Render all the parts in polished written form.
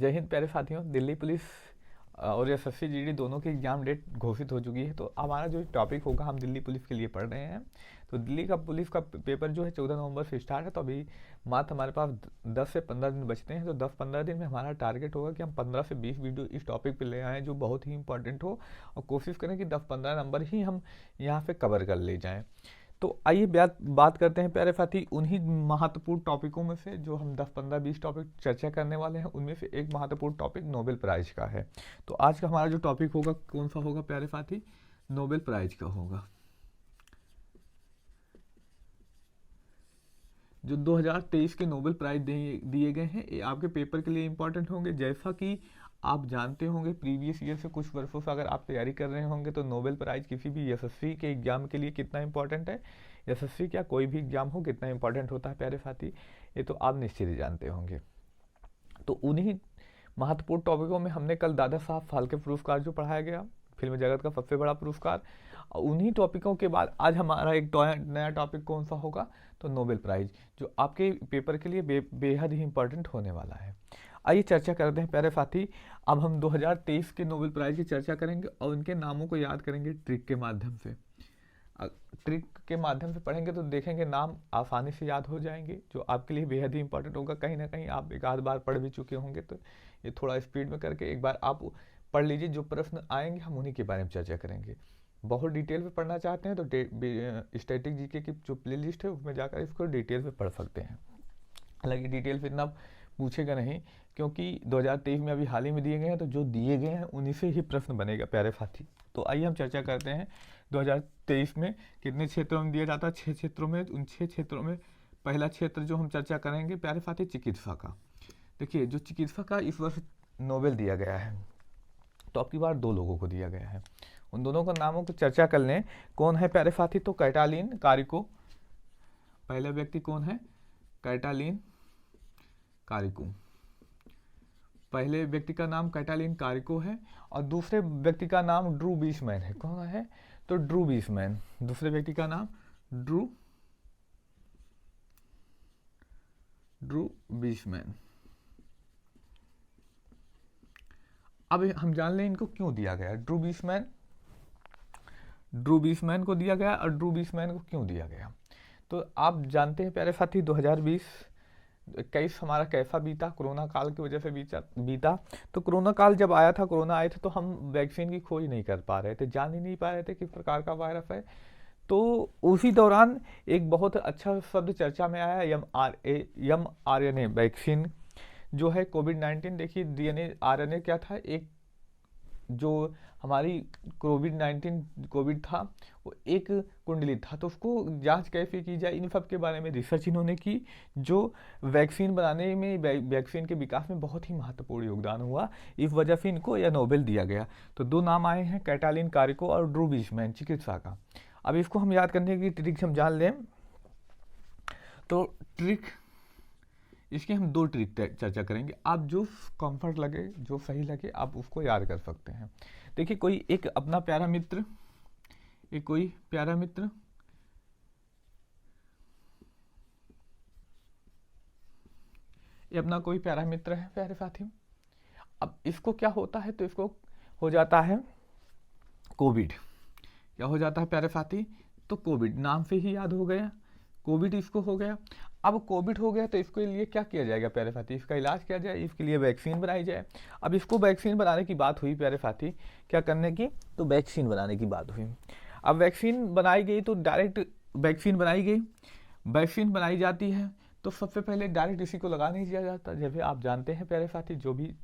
जय हिंद प्यारे साथियों। दिल्ली पुलिस और एसएससी जीडी दोनों की एग्जाम डेट घोषित हो चुकी है। तो हमारा जो टॉपिक होगा, हम दिल्ली पुलिस के लिए पढ़ रहे हैं। तो दिल्ली का पुलिस का पेपर जो है 14 नवंबर से स्टार्ट है। तो अभी मात्र हमारे पास 10 से 15 दिन बचते हैं। तो 10-15 दिन में हमारा टारगेट होगा कि हम 15 से 20 वीडियो इस टॉपिक पे ले आएँ जो बहुत ही इंपॉर्टेंट हो, और कोशिश करें कि 10-15 नंबर ही हम यहाँ पे कवर कर ले जाएँ। तो आइए बात करते हैं प्यारे साथी उन्हीं महत्वपूर्ण टॉपिकों में से, जो हम 10-15-20 टॉपिक चर्चा करने वाले हैं। उनमें से एक महत्वपूर्ण टॉपिक नोबेल प्राइज का है। तो आज का हमारा जो टॉपिक होगा कौन सा होगा प्यारे साथी? नोबेल प्राइज का होगा। जो 2023 के नोबेल प्राइज दिए गए हैं, ये आपके पेपर के लिए इंपॉर्टेंट होंगे। जैसा कि आप जानते होंगे, प्रीवियस ईयर से कुछ वर्षों से अगर आप तैयारी कर रहे होंगे, तो नोबेल प्राइज किसी भी एसएससी के एग्जाम के लिए कितना इंपॉर्टेंट है, एसएससी क्या कोई भी एग्जाम हो कितना इंपॉर्टेंट होता है प्यारे साथी, ये तो आप निश्चित ही जानते होंगे। तो उन्हीं महत्वपूर्ण टॉपिकों में हमने कल दादा साहब फाल्के पुरस्कार जो पढ़ाया गया, फिल्म जगत का सबसे बड़ा पुरस्कार, उन्हीं टॉपिकों के बाद आज हमारा एक नया टॉपिक कौन सा होगा? तो नोबेल प्राइज, जो आपके पेपर के लिए बेहद ही इंपॉर्टेंट होने वाला है। आइए चर्चा करते हैं प्यारे साथी। अब हम 2023 के नोबेल प्राइज की चर्चा करेंगे और उनके नामों को याद करेंगे ट्रिक के माध्यम से। ट्रिक के माध्यम से पढ़ेंगे तो देखेंगे नाम आसानी से याद हो जाएंगे, जो आपके लिए बेहद ही इंपॉर्टेंट होगा। कहीं ना कहीं आप एक आध बार पढ़ भी चुके होंगे, तो ये थोड़ा स्पीड में करके एक बार आप पढ़ लीजिए। जो प्रश्न आएंगे हम उन्हीं के बारे में चर्चा करेंगे। बहुत डिटेल में पढ़ना चाहते हैं तो स्टैटिक जीके की जो प्ले लिस्ट है उसमें जाकर इसको डिटेल में पढ़ सकते हैं। हालांकि डिटेल फिर इतना पूछेगा नहीं, क्योंकि 2023 में अभी हाल ही में दिए गए हैं, तो जो दिए गए हैं उन्हीं से ही प्रश्न बनेगा प्यारे साथी। तो आइए हम चर्चा करते हैं 2023 में कितने क्षेत्रों में दिया जाता है। 6 क्षेत्रों में। उन 6 क्षेत्रों में पहला क्षेत्र जो हम चर्चा करेंगे प्यारे साथी, चिकित्सा का। देखिए, जो चिकित्सा का इस वर्ष नोबेल दिया गया है, तो अब की बार 2 लोगों को दिया गया है। उन दोनों का नामों को चर्चा कर लें। कौन है प्यारे साथी? तो कैटालिन कारिको। पहला व्यक्ति कौन है? Katalin Kariko. पहले व्यक्ति का नाम कैटालिन कारिको है, और दूसरे व्यक्ति का नाम ड्रू बीसमैन है। कौन है? तो ड्रू बीसमैन। दूसरे व्यक्ति का नाम ड्रू बीसमैन। अब हम जान लें इनको क्यों दिया गया। ड्रू बीसमैन को दिया गया, और ड्रू बीसमैन को क्यों दिया गया? तो आप जानते हैं प्यारे साथी 2020-21 हमारा कैसा बीता? कोरोना काल की वजह से बीता। तो कोरोना काल जब आया था, कोरोना आए थे, तो हम वैक्सीन की खोज नहीं कर पा रहे थे, जान ही नहीं पा रहे थे किस प्रकार का वायरस है। तो उसी दौरान एक बहुत अच्छा शब्द चर्चा में आया, mRNA वैक्सीन जो है कोविड-19। देखिए, डीएनए आरएनए क्या था? एक जो हमारी कोविड था वो एक कुंडली था, तो उसको जांच कैसे की जाए, इन सब के बारे में रिसर्च इन्होंने की, जो वैक्सीन बनाने में, वैक्सीन के विकास में बहुत ही महत्वपूर्ण योगदान हुआ। इस वजह से इनको यह नोबेल दिया गया। तो 2 नाम आए हैं, कैटालिन कारिको और ड्रू बीसमैन, चिकित्सा का। अब इसको हम याद करने की ट्रिक हम जान लें। तो ट्रिक, इसकी हम 2 ट्रिक चर्चा करेंगे। आप जो कंफर्ट लगे, जो सही लगे, आप उसको याद कर सकते हैं। देखिए, कोई एक अपना प्यारा मित्र, कोई प्यारा मित्र ये अपना कोई प्यारा मित्र है प्यारे साथियों। अब इसको क्या होता है? तो इसको हो जाता है कोविड। क्या हो जाता है प्यारे साथी? तो कोविड, नाम से ही याद हो गया, कोविड इसको हो गया। अब कोविड हो गया तो इसके लिए क्या किया जाएगा प्यारे साथी? इसका इलाज किया जाए, इसके लिए वैक्सीन बनाई जाए। अब इसको वैक्सीन बनाने की बात हुई प्यारे साथी, क्या करने की? तो वैक्सीन बनाने की बात हुई। अब वैक्सीन बनाई गई, तो डायरेक्ट वैक्सीन बनाई गई। वैक्सीन बनाई जाती है तो सबसे पहले डायरेक्ट इसी को लगा नहीं दिया जाता। जैसे आप जानते हैं प्यारे साथी, जो भी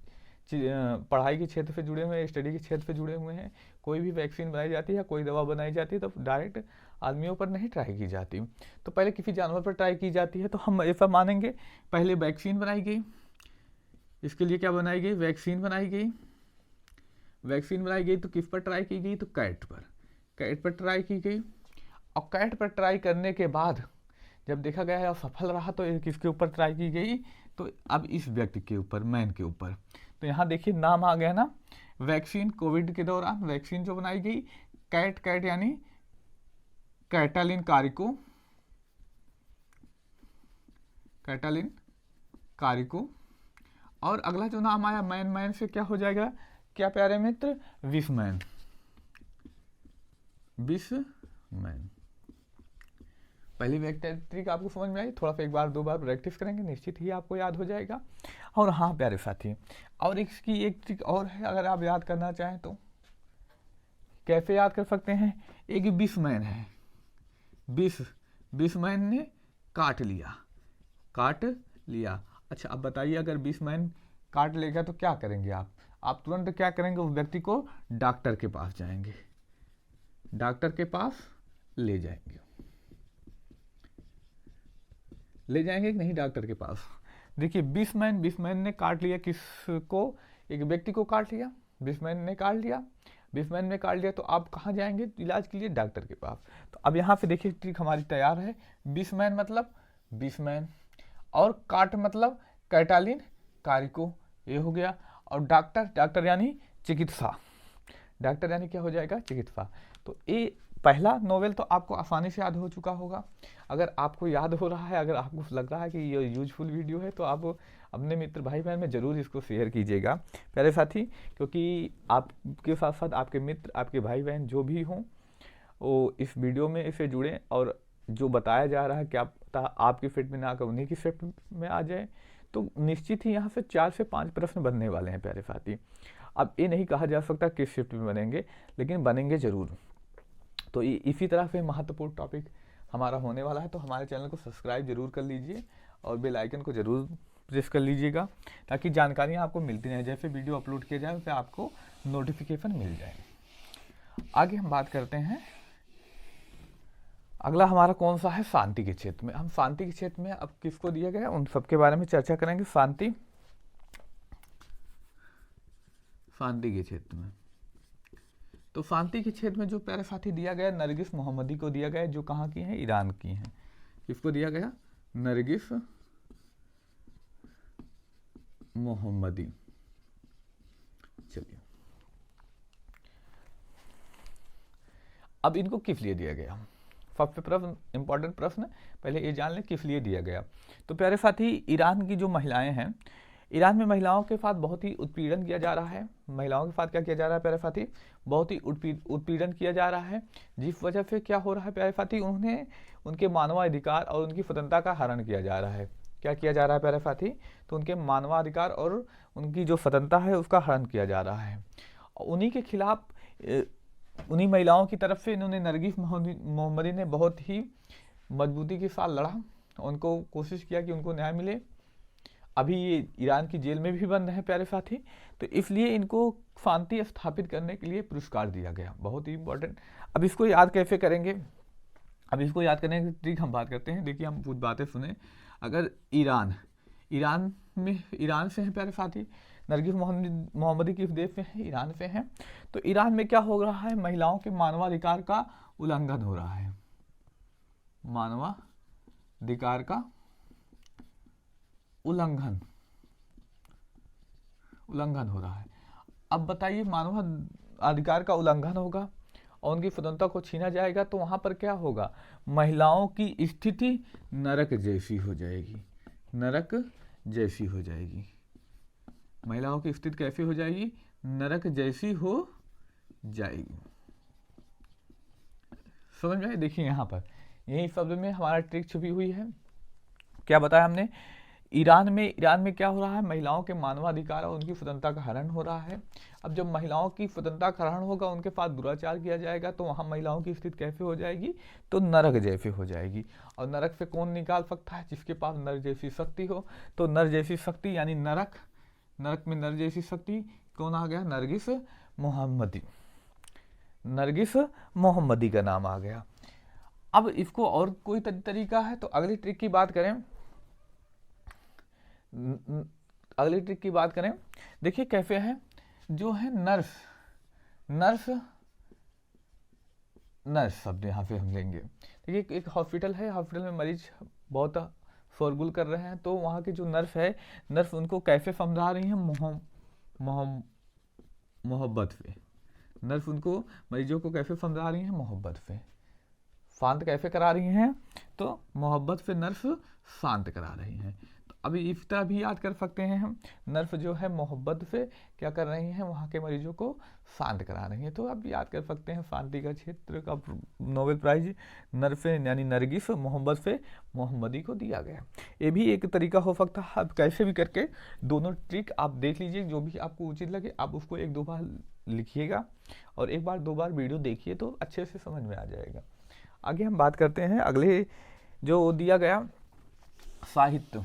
पढ़ाई के क्षेत्र से जुड़े हुए हैं, स्टडी के क्षेत्र से जुड़े हुए हैं, कोई भी वैक्सीन बनाई जाती है या कोई दवा बनाई जाती है तो डायरेक्ट आदमियों पर नहीं ट्राई की जाती, तो पहले किसी जानवर पर ट्राई की जाती है। तो हम ऐसा मानेंगे, पहले वैक्सीन बनाई गई। इसके लिए क्या बनाई गई? वैक्सीन बनाई गई। वैक्सीन बनाई गई तो किस पर ट्राई की गई? तो कैट पर ट्राई की गई। और कैट पर ट्राई करने के बाद जब देखा गया है सफल रहा, तो किसके ऊपर ट्राई की गई? तो अब इस व्यक्ति के ऊपर, मैन के ऊपर। तो यहाँ देखिए नाम आ गया ना, वैक्सीन। कोविड के दौरान वैक्सीन जो बनाई गई, कैट यानी कैटालिन कारिको। और अगला जो नाम आया मैन, मैन से क्या हो जाएगा, क्या प्यारे मित्र, विसमैन, विसमैन। पहली बैक्टीरिया आपको समझ में आई, थोड़ा सा एक बार दो बार प्रैक्टिस करेंगे निश्चित ही आपको याद हो जाएगा। और हाँ प्यारे साथी, और इसकी एक ट्रिक और है, अगर आप याद करना चाहें तो कैसे याद कर सकते हैं। एक विसमैन है, विसमैन ने काट लिया, काट लिया। अच्छा अब बताइए, अगर विसमैन काट लेगा तो क्या करेंगे आप तुरंत क्या करेंगे, उस व्यक्ति को डॉक्टर के पास जाएंगे, डॉक्टर के पास ले जाएंगे, ले जाएंगे कि नहीं डॉक्टर के पास। देखिए विसमैन ने काट लिया, किसको, एक व्यक्ति को काट लिया, विसमैन ने काट लिया, विसमैन ने काट लिया, तो आप कहाँ जाएंगे इलाज के लिए, डॉक्टर के पास। तो अब यहाँ पे देखिए ट्रिक हमारी तैयार है। विसमैन मतलब विसमैन, और काट मतलब कैटालिन कारिको, ये हो गया। और डॉक्टर यानी चिकित्सा, डॉक्टर यानी क्या हो जाएगा, चिकित्सा। तो ये पहला नोवेल तो आपको आसानी से याद हो चुका होगा। अगर आपको याद हो रहा है, अगर आपको लग रहा है कि ये यूजफुल वीडियो है, तो आप अपने मित्र भाई बहन में ज़रूर इसको शेयर कीजिएगा प्यारे साथी, क्योंकि आपके साथ साथ आपके मित्र, आपके भाई बहन जो भी हों, वो इस वीडियो में इससे जुड़ें, और जो बताया जा रहा है क्या पता आपकी फिट में ना आकर उन्हीं की फिट में आ जाए। तो निश्चित ही यहाँ से 4 से 5 प्रश्न बनने वाले हैं प्यारे साथी। अब ये नहीं कहा जा सकता किस शिफ्ट में बनेंगे, लेकिन बनेंगे ज़रूर। तो इसी तरह से महत्वपूर्ण टॉपिक हमारा होने वाला है, तो हमारे चैनल को सब्सक्राइब जरूर कर लीजिए और बेल आइकन को जरूर प्रेस कर लीजिएगा, ताकि जानकारियाँ आपको मिलती रहें, जैसे वीडियो अपलोड किया जाए उसे आपको नोटिफिकेशन मिल जाए। आगे हम बात करते हैं, अगला हमारा कौन सा है, शांति के क्षेत्र में। हम शांति के क्षेत्र में अब किसको दिया गया उन सबके बारे में चर्चा करेंगे। शांति के क्षेत्र में, तो शांति के क्षेत्र में जो प्यारे साथी दिया गया, नरगिस मोहम्मदी को दिया गया, जो कहाँ की हैं, ईरान की हैं। किसको दिया गया, नरगिस मोहम्मदी। चलिए अब इनको किस लिए दिया गया, सबसे प्रश्न इंपॉर्टेंट प्रश्न, पहले ये जान लें किस लिए दिया गया। तो प्यारे साथी, ईरान की जो महिलाएं हैं, ईरान में महिलाओं के साथ बहुत ही उत्पीड़न किया जा रहा है। महिलाओं के साथ क्या किया जा रहा है प्यारे साथी, बहुत ही उत्पीड़न किया जा रहा है, जिस वजह से क्या हो रहा है प्यारे साथी, उन्हें उनके मानवाधिकार और उनकी स्वतंत्रता का हरण किया जा रहा है। क्या किया जा रहा है प्यारे साथी, तो उनके मानवाधिकार और उनकी जो स्वतंत्रता है उसका हरण किया जा रहा है। उन्हीं के खिलाफ, उन्हीं महिलाओं की तरफ से इन्होंने नरगिस मोहम्मदी ने बहुत ही मजबूती के साथ लड़ा, उनको कोशिश किया कि उनको न्याय मिले। अभी ये ईरान की जेल में भी बंद है प्यारे साथी, तो इसलिए इनको शांति स्थापित करने के लिए पुरस्कार दिया गया, बहुत ही इंपॉर्टेंट। अब इसको याद कैसे करेंगे, अब इसको याद करने की ट्रिक हम बात करते हैं। देखिए हम कुछ बातें सुने, अगर ईरान से है प्यारे साथी, नरगिस मोहम्मदी किस देश से है, ईरान से है। तो ईरान में क्या हो रहा है, महिलाओं के मानवाधिकार का उल्लंघन हो रहा है, मानवाधिकार का उल्लंघन हो रहा है। अब बताइए, मानवाधिकार का उल्लंघन होगा और उनकी स्वतंत्रता को छीना जाएगा, तो वहां पर क्या होगा, महिलाओं की स्थिति नरक जैसी हो जाएगी, नरक जैसी हो जाएगी। महिलाओं की स्थिति कैसी हो जाएगी, नरक जैसी हो जाएगी। समझ में आए, देखिए यहाँ पर यही शब्द में हमारा ट्रिक छुपी हुई है। क्या बताया हमने, ईरान में क्या हो रहा है, महिलाओं के मानवाधिकार और उनकी स्वतंत्रता का हरण हो रहा है। अब जब महिलाओं की स्वतंत्रता का हरण होगा, उनके साथ दुराचार किया जाएगा, तो वहाँ महिलाओं की स्थिति कैसे हो जाएगी, तो नरक जैसी हो जाएगी। और नरक से कौन निकाल सकता है, जिसके पास नर जैसी शक्ति हो। तो नर जैसी शक्ति यानी नरक में नर जैसी शक्ति कौन आ गया, नरगिस मोहम्मदी का नाम आ गया। अब इसको और कोई तरीका है, तो अगली ट्रिक की बात करें, देखिए कैसे है, जो है नर्स शब्द यहाँ पे हम लेंगे। देखिए एक हॉस्पिटल है, हॉस्पिटल में मरीज बहुत शोरगुल कर रहे हैं, तो वहाँ की जो नर्स उनको कैसे समझा रही हैं, मोहब्बत से। नर्स उनको, मरीजों को कैसे समझा रही हैं, मोहब्बत से। शांत कैसे करा रही हैं, तो मोहब्बत से नर्स शांत करा रही हैं। तो अभी इस तरह भी याद कर सकते हैं हम, नर्स जो है मोहब्बत से क्या कर रही हैं, वहाँ के मरीजों को शांत करा रही हैं। तो अब याद कर सकते हैं शांति का क्षेत्र का नोबेल प्राइज नर्स यानी नरगिस मोहम्मद से मोहम्मदी को दिया गया। ये भी एक तरीका हो सकता है। आप कैसे भी करके दोनों ट्रिक आप देख लीजिए, जो भी आपको उचित लगे आप उसको 1-2 बार लिखिएगा और 1 बार 2 बार वीडियो देखिए तो अच्छे से समझ में आ जाएगा। आगे हम बात करते हैं अगले जो दिया गया साहित्य,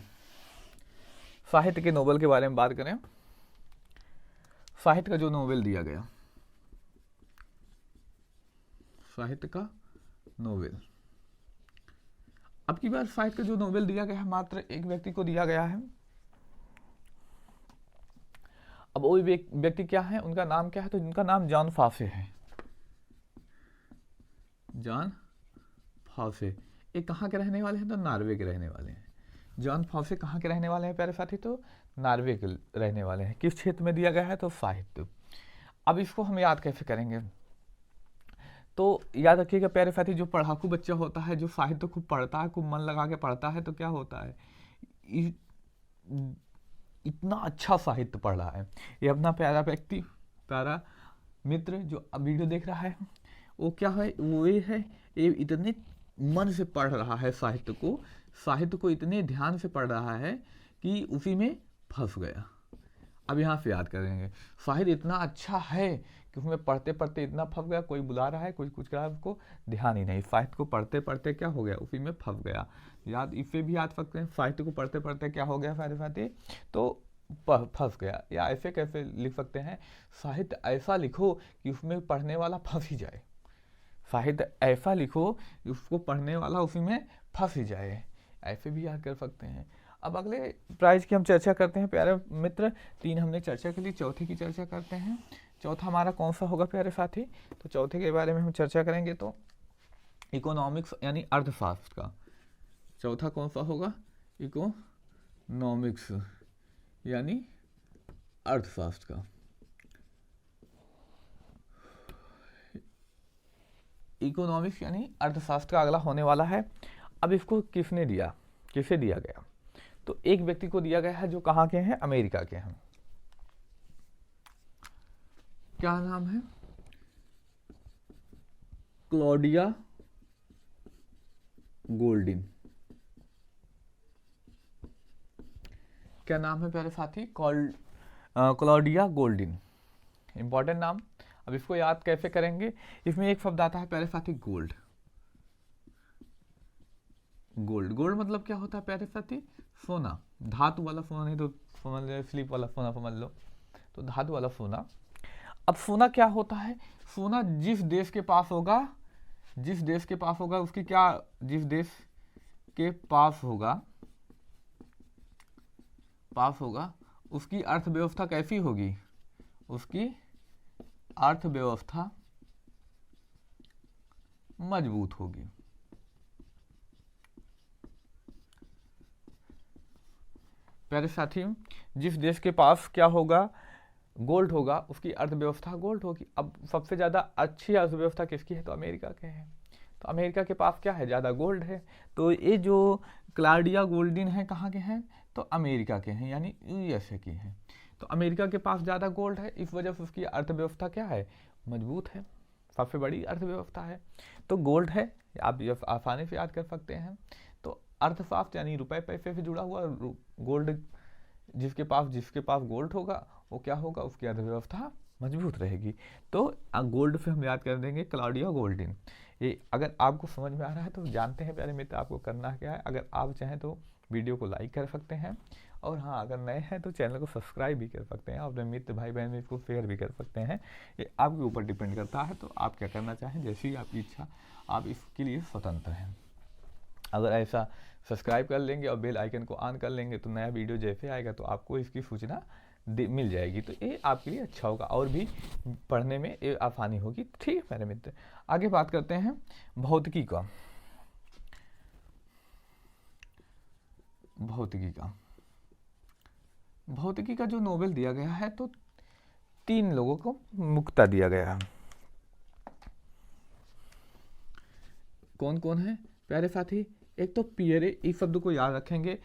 साहित्य के नोबेल के बारे में बात करें। साहित्य का जो नोबेल दिया गया, साहित्य का नोबेल, अब की बार साहित्य का जो नोबेल दिया गया है मात्र एक व्यक्ति को दिया गया है। अब वो व्यक्ति क्या है, उनका नाम क्या है, तो उनका नाम जॉन फासे है। जॉन फासे ये कहाँ के रहने वाले हैं, तो नॉर्वे के रहने वाले हैं। जॉन फासे कहाँ के रहने वाले हैं प्यारे साथी, तो नॉर्वे के रहने वाले हैं। किस क्षेत्र में दिया गया है, तो साहित्य। अब इसको हम याद कैसे करेंगे, तो याद रखिएगा प्यारे साथी, जो पढ़ाकू बच्चा होता है, जो साहित्य खूब पढ़ता है, खूब मन लगा के पढ़ता है, तो क्या होता है, इतना अच्छा साहित्य पढ़ रहा है। ये अपना प्यारा व्यक्ति, प्यारा मित्र जो अब वीडियो देख रहा है, वो क्या है, वो ये है, ये इतने मन से पढ़ रहा है साहित्य को इतने ध्यान से पढ़ रहा है कि उसी में फंस गया। अब यहाँ से याद करेंगे, साहित्य इतना अच्छा है कि उसमें पढ़ते पढ़ते इतना फंस गया, कोई बुला रहा है, कोई कुछ कर रहा है, उसको ध्यान ही नहीं, साहित्य को पढ़ते पढ़ते क्या हो गया, उसी में फंस गया। याद इसे भी याद सकते हैं, साहित्य को पढ़ते पढ़ते क्या हो गया सारे साथी, तो फंस गया। या ऐसे कैसे लिख सकते हैं, साहित्य ऐसा लिखो कि उसमें पढ़ने वाला फंस ही जाए। साहित्य ऐसा लिखो कि उसको पढ़ने वाला उसी में फंस ही जाए, ऐसे भी याद कर सकते हैं। अब अगले प्राइज की हम चर्चा करते हैं प्यारे मित्र। 3 हमने चर्चा के लिए, चौथे की चर्चा करते हैं। चौथा हमारा कौन सा होगा प्यारे साथी, तो चौथे के बारे में हम चर्चा करेंगे, तो इकोनॉमिक्स यानी अर्थशास्त्र का। चौथा कौन सा होगा, इकोनॉमिक्स यानी अर्थशास्त्र का। इकोनॉमिक्स यानी अर्थशास्त्र का अगला होने वाला है। अब इसको किसने दिया, किसे दिया गया, तो एक व्यक्ति को दिया गया है जो कहाँ के हैं, अमेरिका के हैं। क्या नाम है, क्लॉडिया गोल्डिन। क्या नाम है प्यारे साथी, क्लॉडिया गोल्डिन, इंपॉर्टेंट नाम। अब इसको याद कैसे करेंगे, इसमें एक शब्द आता है प्यारे साथी, गोल्ड। गोल्ड, गोल्ड मतलब क्या होता है प्यारे साथी, सोना, धातु वाला सोना, नहीं तो समझ लो स्लीप वाला सोना समझ लो, तो धातु वाला सोना। अब सोना क्या होता है, सोना जिस देश के पास होगा, जिस देश के पास होगा उसकी क्या, जिस देश के पास होगा उसकी अर्थव्यवस्था कैसी होगी, उसकी अर्थव्यवस्था मजबूत होगी। प्यारे साथियों, जिस देश के पास क्या होगा, गोल्ड होगा, उसकी अर्थव्यवस्था गोल्ड होगी। अब सबसे ज़्यादा अच्छी अर्थव्यवस्था किसकी है, तो अमेरिका के हैं। तो अमेरिका के पास क्या है, ज़्यादा गोल्ड है। तो ये जो क्लॉडिया गोल्डिन है कहाँ के हैं, तो अमेरिका के हैं, यानी यूएसए की हैं। तो अमेरिका के पास ज़्यादा गोल्ड है, इस वजह से उसकी अर्थव्यवस्था क्या है, मजबूत है, सबसे बड़ी अर्थव्यवस्था है। तो गोल्ड है, आप आसानी से याद कर सकते हैं। तो अर्थशास्त्र यानी रुपए पैसे से जुड़ा हुआ, गोल्ड जिसके पास गोल्ड होगा वो क्या होगा, उसकी अर्थव्यवस्था मजबूत रहेगी। तो गोल्ड से हम याद कर देंगे क्लॉडिया गोल्डिन। ये अगर आपको समझ में आ रहा है तो जानते हैं प्यारे मित्र आपको करना क्या है। अगर आप चाहें तो वीडियो को लाइक कर सकते हैं, और हाँ अगर नए हैं तो चैनल को सब्सक्राइब भी कर सकते हैं, और अपने मित्र भाई बहन में इसको शेयर भी कर सकते हैं। ये आपके ऊपर डिपेंड करता है, तो आप क्या करना चाहें, जैसी ही आपकी इच्छा, आप इसके लिए स्वतंत्र हैं। अगर ऐसा सब्सक्राइब कर लेंगे और बेल आइकन को ऑन कर लेंगे तो नया वीडियो जैसे आएगा तो आपको इसकी सूचना मिल जाएगी। तो ये आपके लिए अच्छा होगा और भी पढ़ने में ये आसानी होगी। ठीक है मेरे मित्र, आगे बात करते हैं भौतिकी का। भौतिकी का जो नोबेल दिया गया है तो 3 लोगों को मुक्ता दिया गया है। कौन कौन है प्यारे साथी, एक तो पियरे, इस शब्द को याद रखेंगे,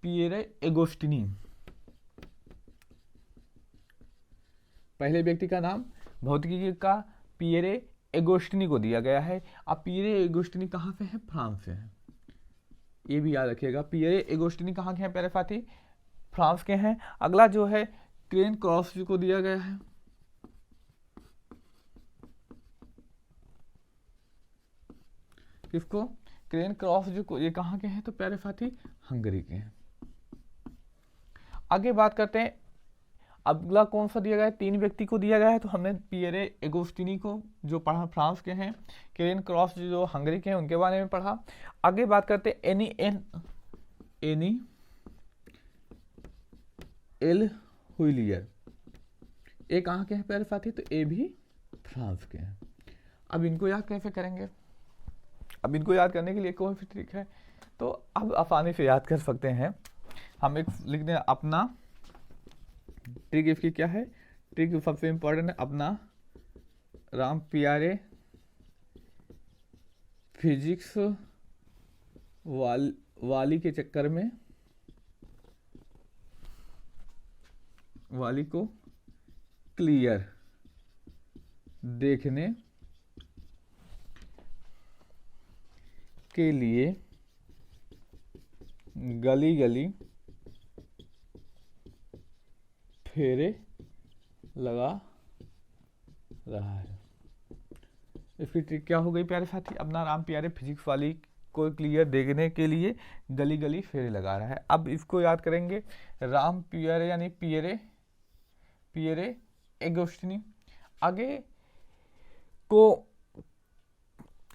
पियरे एगोस्टिनी, पहले व्यक्ति का नाम भौतिकी का पियरे एगोस्टिनी को दिया गया है। अब पियरे एगोस्टिनी कहाँ से है? फ्रांस से है, ये भी याद रखिएगा। पियरे एगोस्टिनी कहाँ के हैं प्यारे साथी? फ्रांस के हैं। अगला जो है क्रेन क्रॉस को दिया गया है, किसको? क्रेन क्रॉस को, ये कहाँ के हैं? तो प्यारे साथी हंगरी के हैं। आगे बात करते हैं, अगला कौन सा दिया गया है? 3 व्यक्ति को दिया गया है। तो हमने पियरे एगोस्टिनी को जो पढ़ा फ्रांस के हैं, क्रेन क्रॉस जो हंगरी के हैं उनके बारे में पढ़ा। आगे बात करते हैं एनी एल हुइलियर, ये कहाँ के हैं प्यारे साथी? तो ये भी फ्रांस के हैं। अब इनको याद कैसे करेंगे? अब इनको याद करने के लिए कोई भी ट्रिक है, तो अब आसानी से याद कर सकते हैं। हम एक लिख दें अपना, ट्रिक इसकी क्या है? ट्रिक सबसे इंपॉर्टेंट है अपना राम प्यारे फिजिक्स वाली के चक्कर में वाली को क्लियर देखने के लिए गली गली फेरे लगा रहा है। इसकी ट्रिक क्या हो गई प्यारे साथी? अपना राम प्यारे फिजिक्स वाली को क्लियर देखने के लिए गली गली फेरे लगा रहा है। अब इसको याद करेंगे, राम प्यारे यानी पियरे एगोस्टिनी।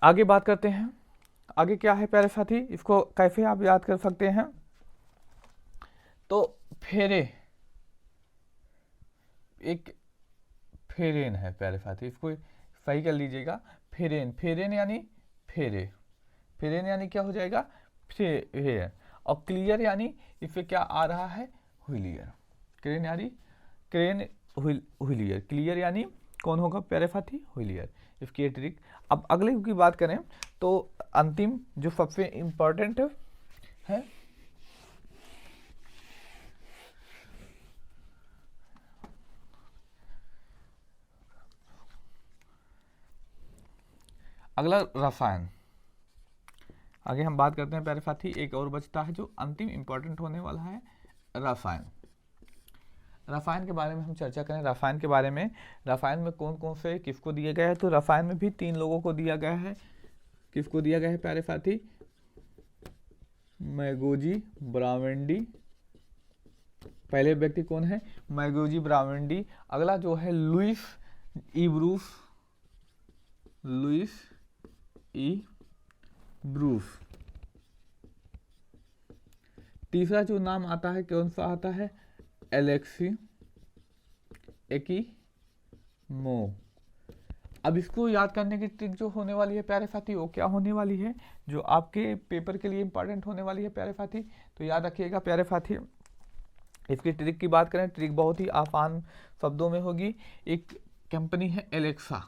आगे बात करते हैं, आगे क्या है प्यारे साथी? इसको कैसे आप याद कर सकते हैं? तो फेरे, एक फेरेन है प्यारे साथी, इसको सही कर लीजिएगा। फेरेन यानी फेरे, फेरेन यानी क्या हो जाएगा? फेरे। और क्लियर यानी इससे क्या आ रहा है? हुइलियर। क्रेन हुइलियर, क्लियर यानी कौन होगा प्यारे साथी? हुइलियर। इसकी ट्रिक। अब अगले की बात करें तो अंतिम जो सबसे इंपॉर्टेंट है, अगला रसायन। आगे हम बात करते हैं प्यारे साथी, एक और बचता है जो अंतिम इंपॉर्टेंट होने वाला है, रसायन। रसायन के बारे में हम चर्चा करें। रसायन के बारे में, रसायन में कौन कौन से किसको दिया गया है? तो रसायन में भी 3 लोगों को दिया गया है। किसको दिया गया है प्यारे साथी? मैगोजी ब्रावेंडी, पहले व्यक्ति कौन है? मैगोजी ब्रावेंडी। अगला जो है लुइस ई ब्रूफ। तीसरा जो नाम आता है कौन सा आता है? एलेक्सी एकिमो। अब इसको याद करने की ट्रिक जो होने वाली है प्यारे साथी, वो क्या होने वाली है? जो आपके पेपर के लिए इंपॉर्टेंट होने वाली है प्यारे साथी, तो याद रखिएगा प्यारे साथी। इसकी ट्रिक की बात करें, ट्रिक बहुत ही आसान शब्दों में होगी। एक कंपनी है एलेक्सा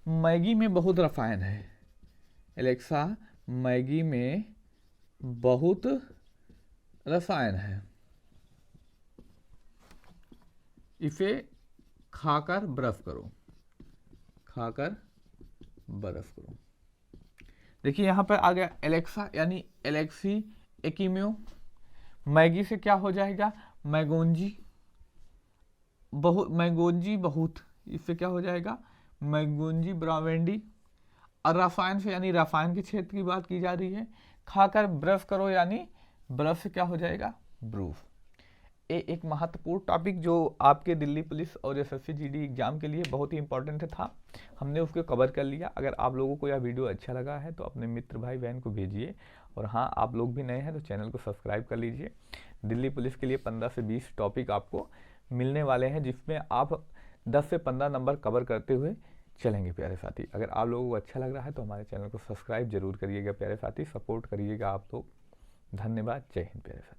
मैगी में बहुत रसायन है। एलेक्सा मैगी में बहुत रसायन है, इसे खाकर बर्फ करो। देखिए यहाँ पर आ गया एलेक्सा यानी एलेक्सी एकिम्यो। मैगी से क्या हो जाएगा? मैगोंजी बहुत, इससे क्या हो जाएगा? मैगोंजी ब्रावेंडी। और रसायन से यानी रसायन के क्षेत्र की बात की जा रही है। खाकर ब्रश करो यानी बर्फ से क्या हो जाएगा? ब्रूफ। एक महत्वपूर्ण टॉपिक जो आपके दिल्ली पुलिस और एसएससी जीडी एग्जाम के लिए बहुत ही इंपॉर्टेंट था, हमने उसको कवर कर लिया। अगर आप लोगों को यह वीडियो अच्छा लगा है तो अपने मित्र भाई बहन को भेजिए, और हाँ, आप लोग भी नए हैं तो चैनल को सब्सक्राइब कर लीजिए। दिल्ली पुलिस के लिए 15 से 20 टॉपिक आपको मिलने वाले हैं, जिसमें आप 10 से 15 नंबर कवर करते हुए चलेंगे प्यारे साथी। अगर आप लोगों को अच्छा लग रहा है तो हमारे चैनल को सब्सक्राइब जरूर करिएगा प्यारे साथी, सपोर्ट करिएगा आप लोग। धन्यवाद। जय हिंद प्यारे साथी।